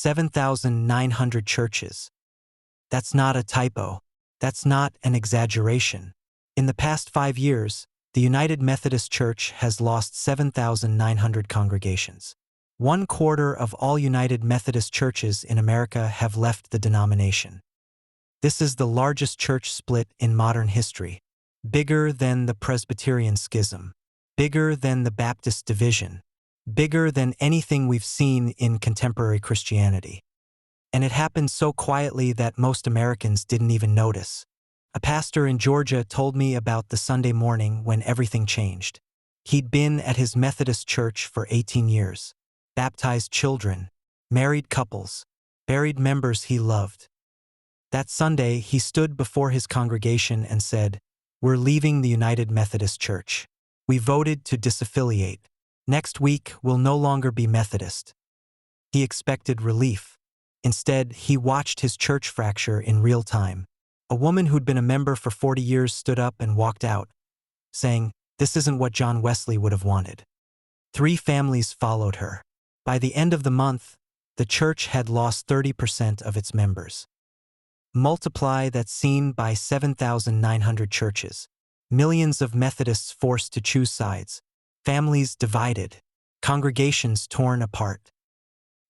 7,900 churches. That's not a typo. That's not an exaggeration. In the past 5 years, the United Methodist Church has lost 7,900 congregations. 1/4 of all United Methodist churches in America have left the denomination. This is the largest church split in modern history, bigger than the Presbyterian schism, bigger than the Baptist division, bigger than anything we've seen in contemporary Christianity. And it happened so quietly that most Americans didn't even notice. A pastor in Georgia told me about the Sunday morning when everything changed. He'd been at his Methodist church for 18 years, baptized children, married couples, buried members he loved. That Sunday, he stood before his congregation and said, "We're leaving the United Methodist Church. We voted to disaffiliate. Next week, we'll no longer be Methodist." He expected relief. Instead, he watched his church fracture in real time. A woman who'd been a member for 40 years stood up and walked out, saying, "This isn't what John Wesley would have wanted." 3 families followed her. By the end of the month, the church had lost 30% of its members. Multiply that scene by 7,900 churches. Millions of Methodists forced to choose sides. Families divided. Congregations torn apart.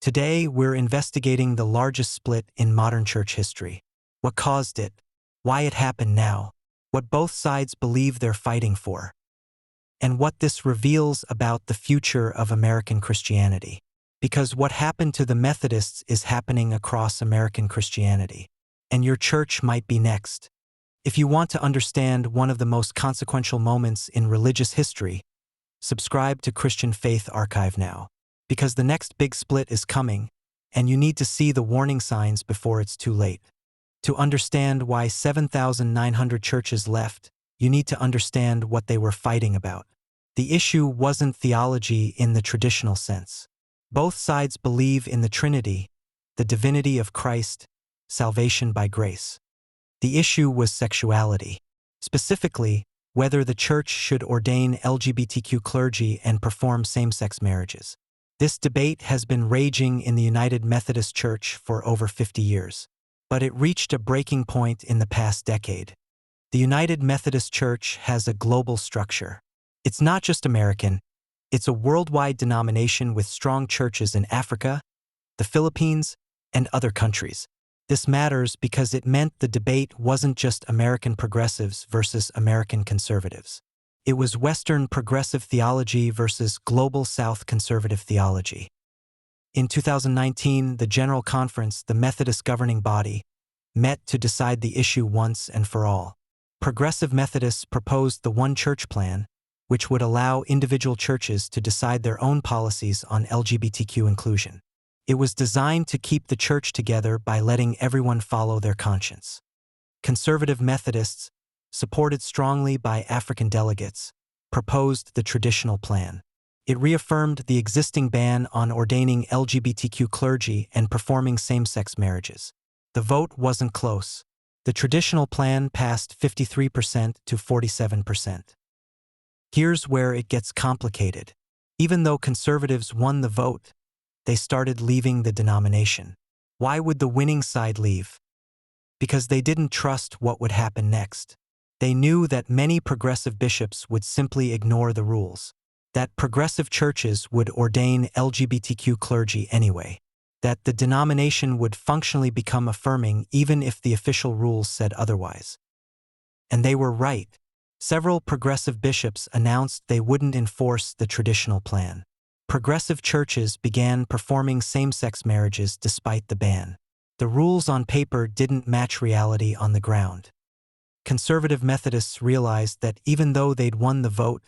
Today, we're investigating the largest split in modern church history. What caused it? Why it happened now? What both sides believe they're fighting for? And what this reveals about the future of American Christianity. Because what happened to the Methodists is happening across American Christianity. And your church might be next. If you want to understand one of the most consequential moments in religious history, subscribe to Christian Faith Archive now. Because the next big split is coming, and you need to see the warning signs before it's too late. To understand why 7,900 churches left, you need to understand what they were fighting about. The issue wasn't theology in the traditional sense. Both sides believe in the Trinity, the divinity of Christ, salvation by grace. The issue was sexuality. Specifically, whether the church should ordain LGBTQ clergy and perform same-sex marriages. This debate has been raging in the United Methodist Church for over 50 years. But it reached a breaking point in the past decade. The United Methodist Church has a global structure. It's not just American, it's a worldwide denomination with strong churches in Africa, the Philippines, and other countries. This matters because it meant the debate wasn't just American progressives versus American conservatives. It was Western progressive theology versus Global South conservative theology. In 2019, the General Conference, the Methodist governing body, met to decide the issue once and for all. Progressive Methodists proposed the One Church Plan, which would allow individual churches to decide their own policies on LGBTQ inclusion. It was designed to keep the church together by letting everyone follow their conscience. Conservative Methodists, supported strongly by African delegates, proposed the traditional plan. It reaffirmed the existing ban on ordaining LGBTQ clergy and performing same-sex marriages. The vote wasn't close. The traditional plan passed 53% to 47%. Here's where it gets complicated. Even though conservatives won the vote, they started leaving the denomination. Why would the winning side leave? Because they didn't trust what would happen next. They knew that many progressive bishops would simply ignore the rules, that progressive churches would ordain LGBTQ clergy anyway, that the denomination would functionally become affirming even if the official rules said otherwise. And they were right. Several progressive bishops announced they wouldn't enforce the traditional plan. Progressive churches began performing same-sex marriages despite the ban. The rules on paper didn't match reality on the ground. Conservative Methodists realized that even though they'd won the vote,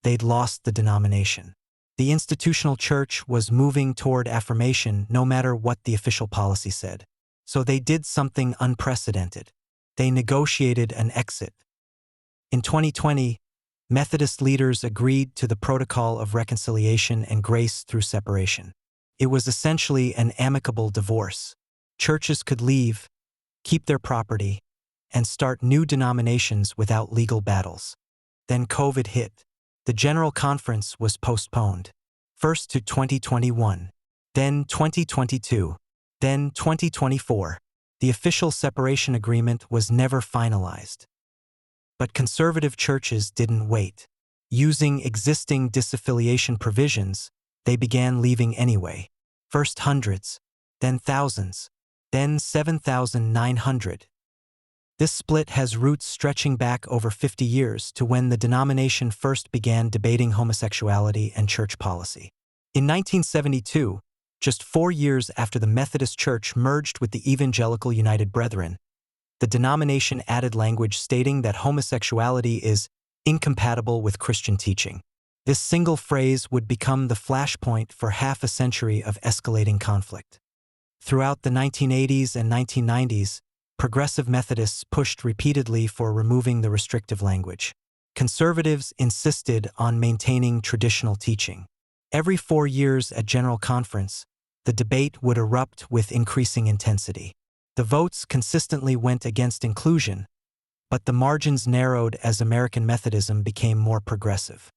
they'd lost the denomination. The institutional church was moving toward affirmation no matter what the official policy said. So they did something unprecedented. They negotiated an exit. In 2020, Methodist leaders agreed to the Protocol of Reconciliation and Grace through Separation. It was essentially an amicable divorce. Churches could leave, keep their property, and start new denominations without legal battles. Then COVID hit. The General Conference was postponed, first to 2021, then 2022. Then 2024. The official separation agreement was never finalized. But conservative churches didn't wait. Using existing disaffiliation provisions, they began leaving anyway. First hundreds, then thousands, then 7,900. This split has roots stretching back over 50 years to when the denomination first began debating homosexuality and church policy. In 1972, just 4 years after the Methodist Church merged with the Evangelical United Brethren, the denomination added language stating that homosexuality is incompatible with Christian teaching. This single phrase would become the flashpoint for half a century of escalating conflict. Throughout the 1980s and 1990s, progressive Methodists pushed repeatedly for removing the restrictive language. Conservatives insisted on maintaining traditional teaching. Every 4 years at General Conference, the debate would erupt with increasing intensity. The votes consistently went against inclusion, but the margins narrowed as American Methodism became more progressive.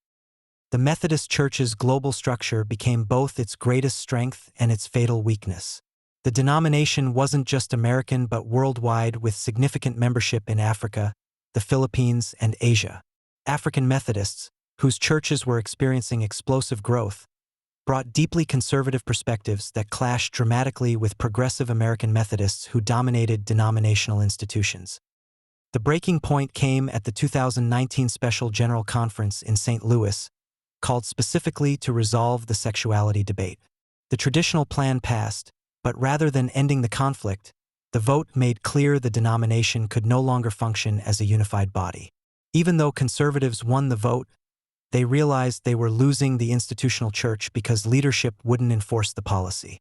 The Methodist Church's global structure became both its greatest strength and its fatal weakness. The denomination wasn't just American but worldwide, with significant membership in Africa, the Philippines, and Asia. African Methodists, whose churches were experiencing explosive growth, brought deeply conservative perspectives that clashed dramatically with progressive American Methodists who dominated denominational institutions. The breaking point came at the 2019 Special General Conference in St. Louis, called specifically to resolve the sexuality debate. The traditional plan passed, but rather than ending the conflict, the vote made clear the denomination could no longer function as a unified body. Even though conservatives won the vote, they realized they were losing the institutional church because leadership wouldn't enforce the policy.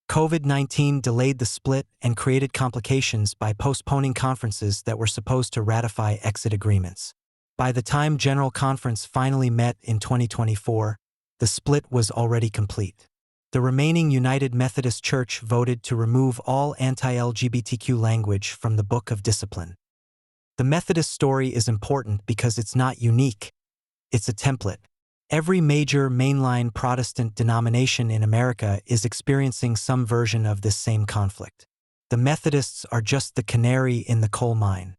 COVID-19 delayed the split and created complications by postponing conferences that were supposed to ratify exit agreements. By the time General Conference finally met in 2024, the split was already complete. The remaining United Methodist Church voted to remove all anti-LGBTQ language from the Book of Discipline. The Methodist story is important because it's not unique. It's a template. Every major mainline Protestant denomination in America is experiencing some version of this same conflict. The Methodists are just the canary in the coal mine.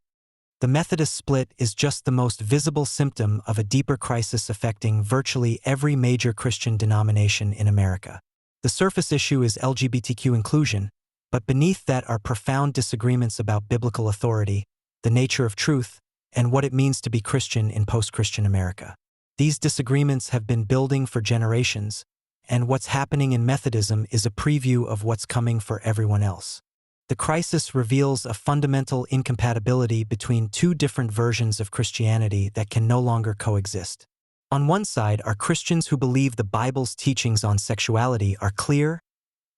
The Methodist split is just the most visible symptom of a deeper crisis affecting virtually every major Christian denomination in America. The surface issue is LGBTQ inclusion, but beneath that are profound disagreements about biblical authority, the nature of truth, and what it means to be Christian in post-Christian America. These disagreements have been building for generations, and what's happening in Methodism is a preview of what's coming for everyone else. The crisis reveals a fundamental incompatibility between two different versions of Christianity that can no longer coexist. On one side are Christians who believe the Bible's teachings on sexuality are clear,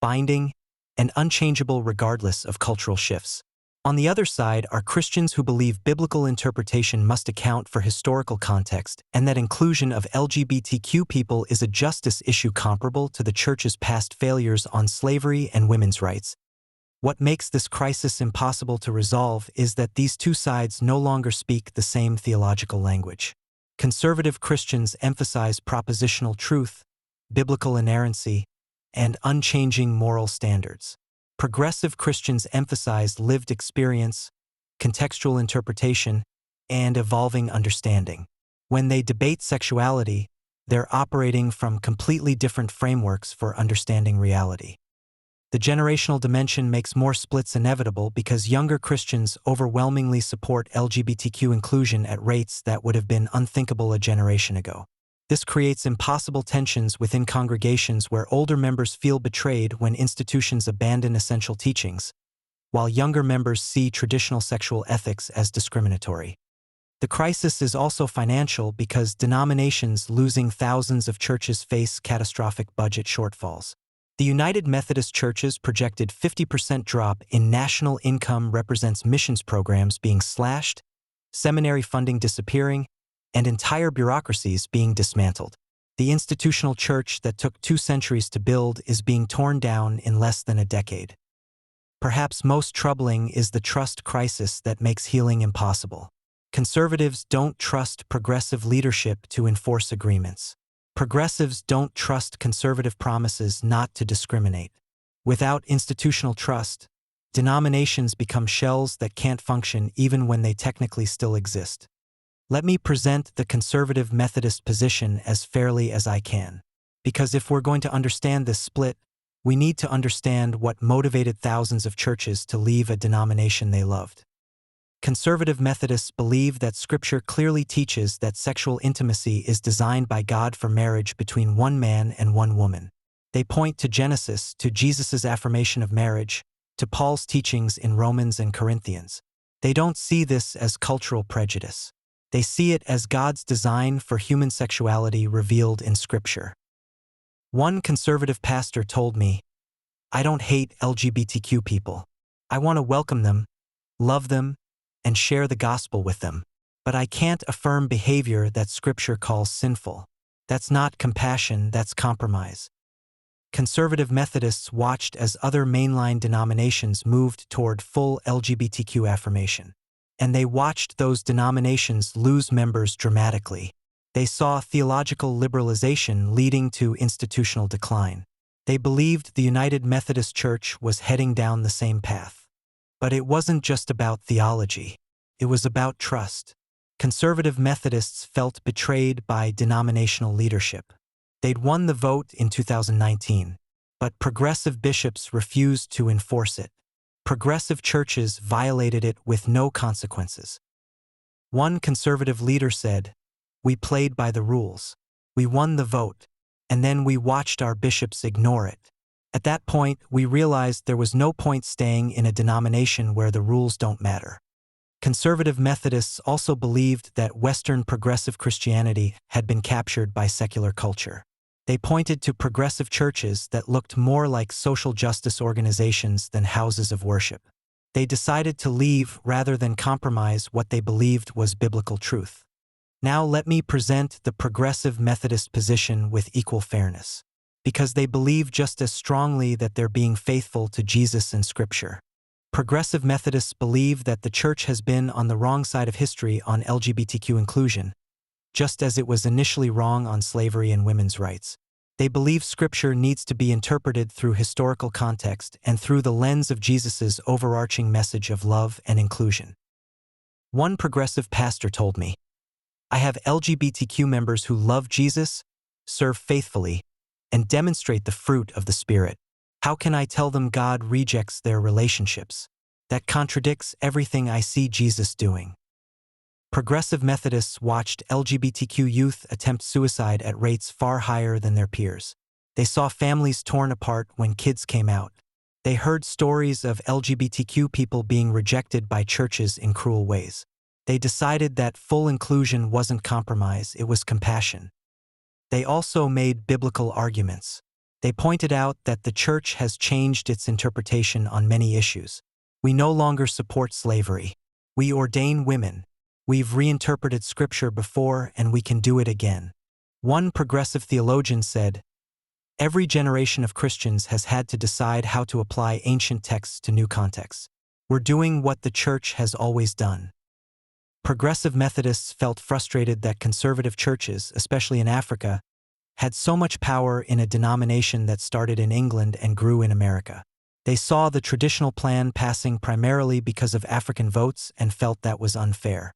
binding, and unchangeable regardless of cultural shifts. On the other side are Christians who believe biblical interpretation must account for historical context and that inclusion of LGBTQ people is a justice issue comparable to the Church's past failures on slavery and women's rights. What makes this crisis impossible to resolve is that these two sides no longer speak the same theological language. Conservative Christians emphasize propositional truth, biblical inerrancy, and unchanging moral standards. Progressive Christians emphasize lived experience, contextual interpretation, and evolving understanding. When they debate sexuality, they're operating from completely different frameworks for understanding reality. The generational dimension makes more splits inevitable because younger Christians overwhelmingly support LGBTQ inclusion at rates that would have been unthinkable a generation ago. This creates impossible tensions within congregations where older members feel betrayed when institutions abandon essential teachings, while younger members see traditional sexual ethics as discriminatory. The crisis is also financial because denominations losing thousands of churches face catastrophic budget shortfalls. The United Methodist Church's projected 50% drop in national income represents missions programs being slashed, seminary funding disappearing, and entire bureaucracies being dismantled. The institutional church that took 2 centuries to build is being torn down in less than a decade. Perhaps most troubling is the trust crisis that makes healing impossible. Conservatives don't trust progressive leadership to enforce agreements. Progressives don't trust conservative promises not to discriminate. Without institutional trust, denominations become shells that can't function even when they technically still exist. Let me present the conservative Methodist position as fairly as I can. Because if we're going to understand this split, we need to understand what motivated thousands of churches to leave a denomination they loved. Conservative Methodists believe that Scripture clearly teaches that sexual intimacy is designed by God for marriage between one man and one woman. They point to Genesis, to Jesus' affirmation of marriage, to Paul's teachings in Romans and Corinthians. They don't see this as cultural prejudice. They see it as God's design for human sexuality revealed in Scripture. One conservative pastor told me, "I don't hate LGBTQ people. I want to welcome them, love them, and share the gospel with them. But I can't affirm behavior that Scripture calls sinful. That's not compassion, that's compromise." Conservative Methodists watched as other mainline denominations moved toward full LGBTQ affirmation. And they watched those denominations lose members dramatically. They saw theological liberalization leading to institutional decline. They believed the United Methodist Church was heading down the same path. But it wasn't just about theology. It was about trust. Conservative Methodists felt betrayed by denominational leadership. They'd won the vote in 2019, but progressive bishops refused to enforce it. Progressive churches violated it with no consequences. One conservative leader said, "We played by the rules. We won the vote, and then we watched our bishops ignore it. At that point, we realized there was no point staying in a denomination where the rules don't matter." Conservative Methodists also believed that Western progressive Christianity had been captured by secular culture. They pointed to progressive churches that looked more like social justice organizations than houses of worship. They decided to leave rather than compromise what they believed was biblical truth. Now let me present the progressive Methodist position with equal fairness, because they believe just as strongly that they're being faithful to Jesus and Scripture. Progressive Methodists believe that the Church has been on the wrong side of history on LGBTQ inclusion, just as it was initially wrong on slavery and women's rights. They believe Scripture needs to be interpreted through historical context and through the lens of Jesus' overarching message of love and inclusion. One progressive pastor told me, "I have LGBTQ members who love Jesus, serve faithfully, and demonstrate the fruit of the Spirit. How can I tell them God rejects their relationships? That contradicts everything I see Jesus doing." Progressive Methodists watched LGBTQ youth attempt suicide at rates far higher than their peers. They saw families torn apart when kids came out. They heard stories of LGBTQ people being rejected by churches in cruel ways. They decided that full inclusion wasn't compromise, it was compassion. They also made biblical arguments. They pointed out that the church has changed its interpretation on many issues. We no longer support slavery. We ordain women. We've reinterpreted Scripture before, and we can do it again. One progressive theologian said, "Every generation of Christians has had to decide how to apply ancient texts to new contexts. We're doing what the church has always done." Progressive Methodists felt frustrated that conservative churches, especially in Africa, had so much power in a denomination that started in England and grew in America. They saw the traditional plan passing primarily because of African votes and felt that was unfair.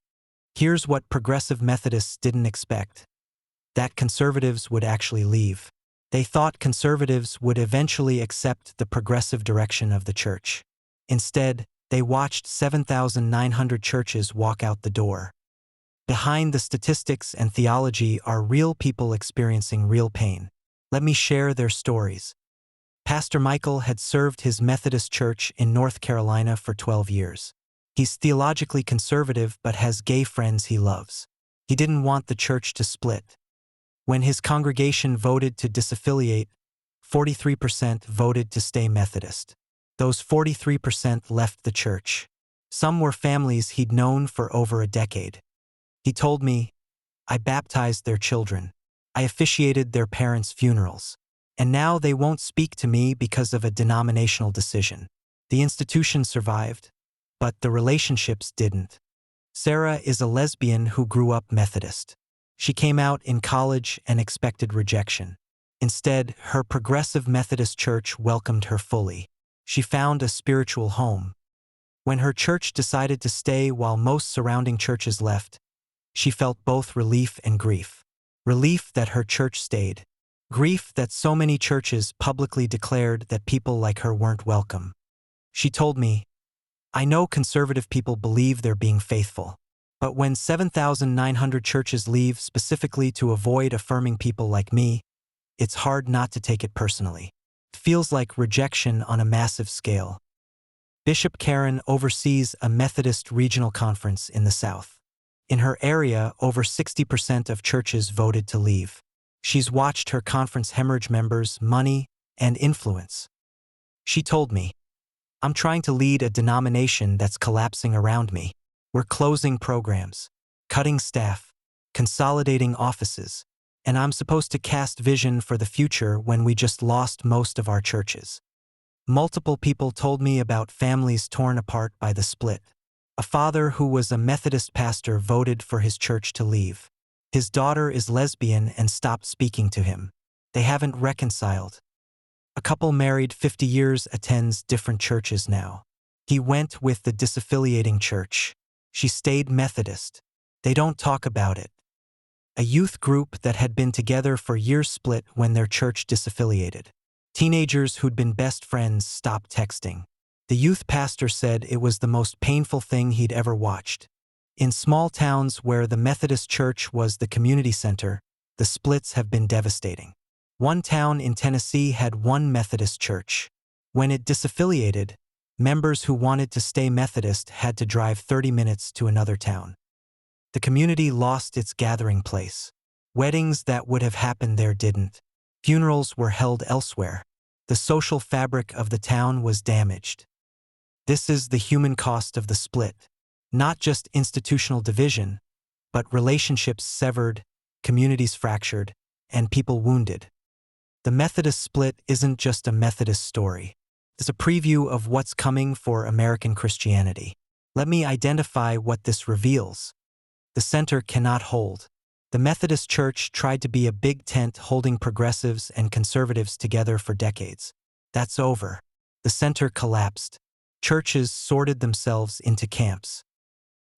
Here's what progressive Methodists didn't expect: that conservatives would actually leave. They thought conservatives would eventually accept the progressive direction of the church. Instead, they watched 7,900 churches walk out the door. Behind the statistics and theology are real people experiencing real pain. Let me share their stories. Pastor Michael had served his Methodist church in North Carolina for 12 years. He's theologically conservative but has gay friends he loves. He didn't want the church to split. When his congregation voted to disaffiliate, 43% voted to stay Methodist. Those 43% left the church. Some were families he'd known for over a decade. He told me, "I baptized their children. I officiated their parents' funerals. And now they won't speak to me because of a denominational decision." The institution survived, but the relationships didn't. Sarah is a lesbian who grew up Methodist. She came out in college and expected rejection. Instead, her progressive Methodist church welcomed her fully. She found a spiritual home. When her church decided to stay while most surrounding churches left, she felt both relief and grief. Relief that her church stayed. Grief that so many churches publicly declared that people like her weren't welcome. She told me, "I know conservative people believe they're being faithful. But when 7,900 churches leave specifically to avoid affirming people like me, it's hard not to take it personally. It feels like rejection on a massive scale." Bishop Karen oversees a Methodist regional conference in the South. In her area, over 60% of churches voted to leave. She's watched her conference hemorrhage members' money and influence. She told me, "I'm trying to lead a denomination that's collapsing around me. We're closing programs, cutting staff, consolidating offices, and I'm supposed to cast vision for the future when we just lost most of our churches." Multiple people told me about families torn apart by the split. A father who was a Methodist pastor voted for his church to leave. His daughter is lesbian and stopped speaking to him. They haven't reconciled. A couple married 50 years attends different churches now. He went with the disaffiliating church. She stayed Methodist. They don't talk about it. A youth group that had been together for years split when their church disaffiliated. Teenagers who'd been best friends stopped texting. The youth pastor said it was the most painful thing he'd ever watched. In small towns where the Methodist Church was the community center, the splits have been devastating. One town in Tennessee had one Methodist church. When it disaffiliated, members who wanted to stay Methodist had to drive 30 minutes to another town. The community lost its gathering place. Weddings that would have happened there didn't. Funerals were held elsewhere. The social fabric of the town was damaged. This is the human cost of the split. Not just institutional division, but relationships severed, communities fractured, and people wounded. The Methodist split isn't just a Methodist story. It's a preview of what's coming for American Christianity. Let me identify what this reveals. The center cannot hold. The Methodist Church tried to be a big tent holding progressives and conservatives together for decades. That's over. The center collapsed. Churches sorted themselves into camps.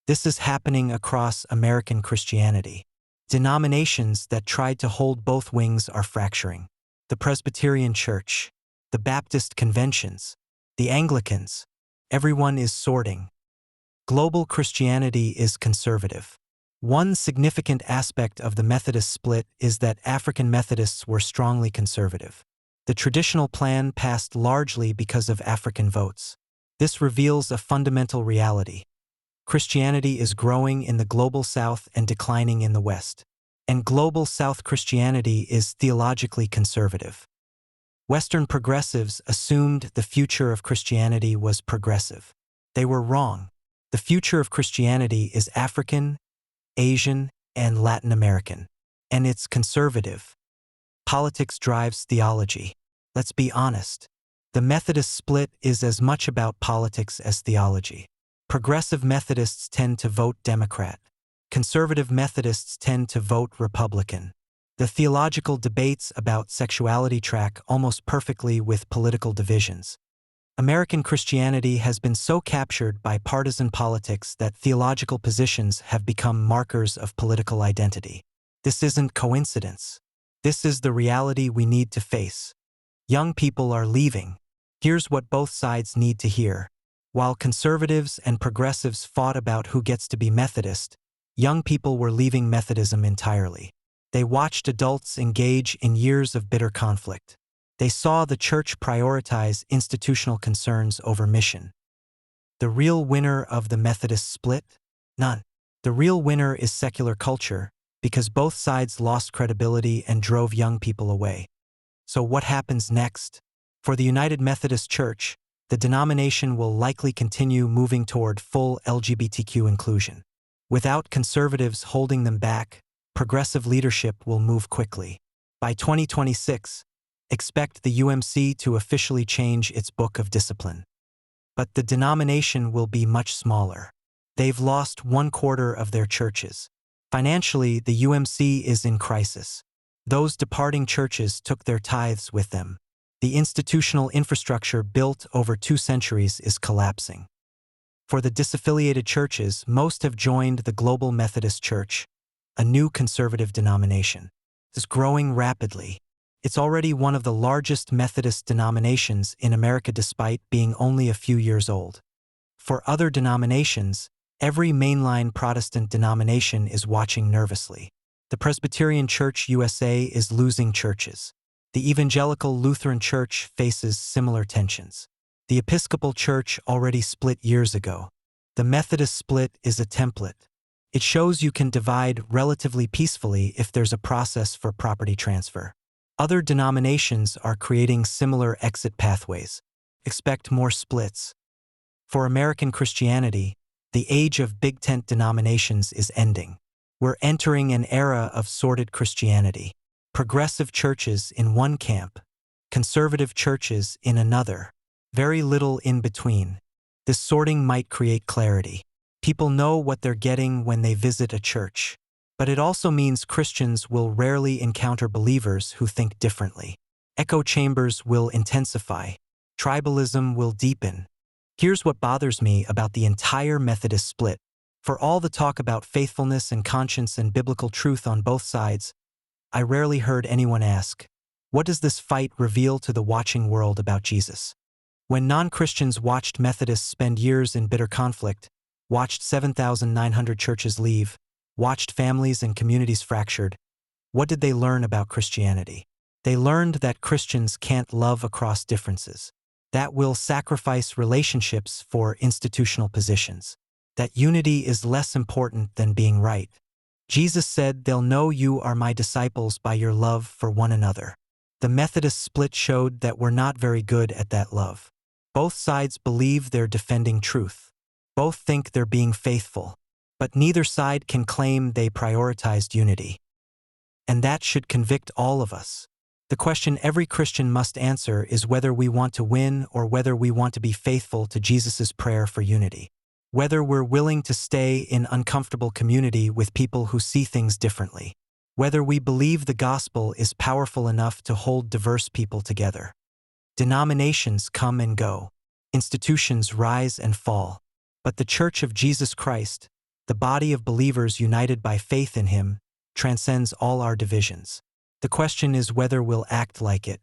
This is happening across American Christianity. Denominations that tried to hold both wings are fracturing. The Presbyterian Church, the Baptist conventions, the Anglicans, everyone is sorting. Global Christianity is conservative. One significant aspect of the Methodist split is that African Methodists were strongly conservative. The traditional plan passed largely because of African votes. This reveals a fundamental reality. Christianity is growing in the Global South and declining in the West. And Global South Christianity is theologically conservative. Western progressives assumed the future of Christianity was progressive. They were wrong. The future of Christianity is African, Asian, and Latin American. And it's conservative. Politics drives theology. Let's be honest. The Methodist split is as much about politics as theology. Progressive Methodists tend to vote Democrat. Conservative Methodists tend to vote Republican. The theological debates about sexuality track almost perfectly with political divisions. American Christianity has been so captured by partisan politics that theological positions have become markers of political identity. This isn't coincidence. This is the reality we need to face. Young people are leaving. Here's what both sides need to hear. While conservatives and progressives fought about who gets to be Methodist, young people were leaving Methodism entirely. They watched adults engage in years of bitter conflict. They saw the church prioritize institutional concerns over mission. The real winner of the Methodist split? None. The real winner is secular culture, because both sides lost credibility and drove young people away. So what happens next? For the United Methodist Church, the denomination will likely continue moving toward full LGBTQ inclusion. Without conservatives holding them back, progressive leadership will move quickly. By 2026, expect the UMC to officially change its book of discipline. But the denomination will be much smaller. They've lost 1/4 of their churches. Financially, the UMC is in crisis. Those departing churches took their tithes with them. The institutional infrastructure built over 2 centuries is collapsing. For the disaffiliated churches, most have joined the Global Methodist Church, a new conservative denomination. It's growing rapidly. It's already one of the largest Methodist denominations in America despite being only a few years old. For other denominations, every mainline Protestant denomination is watching nervously. The Presbyterian Church USA is losing churches. The Evangelical Lutheran Church faces similar tensions. The Episcopal Church already split years ago. The Methodist split is a template. It shows you can divide relatively peacefully if there's a process for property transfer. Other denominations are creating similar exit pathways. Expect more splits. For American Christianity, the age of big tent denominations is ending. We're entering an era of sorted Christianity. Progressive churches in one camp, conservative churches in another. Very little in between. This sorting might create clarity. People know what they're getting when they visit a church. But it also means Christians will rarely encounter believers who think differently. Echo chambers will intensify. Tribalism will deepen. Here's what bothers me about the entire Methodist split. For all the talk about faithfulness and conscience and biblical truth on both sides, I rarely heard anyone ask, what does this fight reveal to the watching world about Jesus? When non-Christians watched Methodists spend years in bitter conflict, watched 7,900 churches leave, watched families and communities fractured, what did they learn about Christianity? They learned that Christians can't love across differences, that we'll sacrifice relationships for institutional positions, that unity is less important than being right. Jesus said, "They'll know you are my disciples by your love for one another." The Methodist split showed that we're not very good at that love. Both sides believe they're defending truth. Both think they're being faithful. But neither side can claim they prioritized unity. And that should convict all of us. The question every Christian must answer is whether we want to win or whether we want to be faithful to Jesus' prayer for unity. Whether we're willing to stay in uncomfortable community with people who see things differently. Whether we believe the gospel is powerful enough to hold diverse people together. Denominations come and go. Institutions rise and fall. But the Church of Jesus Christ, the body of believers united by faith in Him, transcends all our divisions. The question is whether we'll act like it.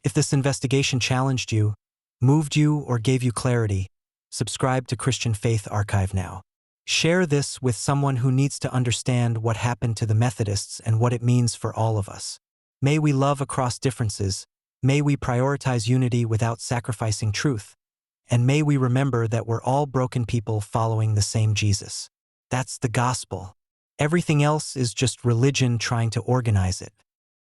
If this investigation challenged you, moved you, or gave you clarity, subscribe to Christian Faith Archive now. Share this with someone who needs to understand what happened to the Methodists and what it means for all of us. May we love across differences. May we prioritize unity without sacrificing truth. And may we remember that we're all broken people following the same Jesus. That's the gospel. Everything else is just religion trying to organize it.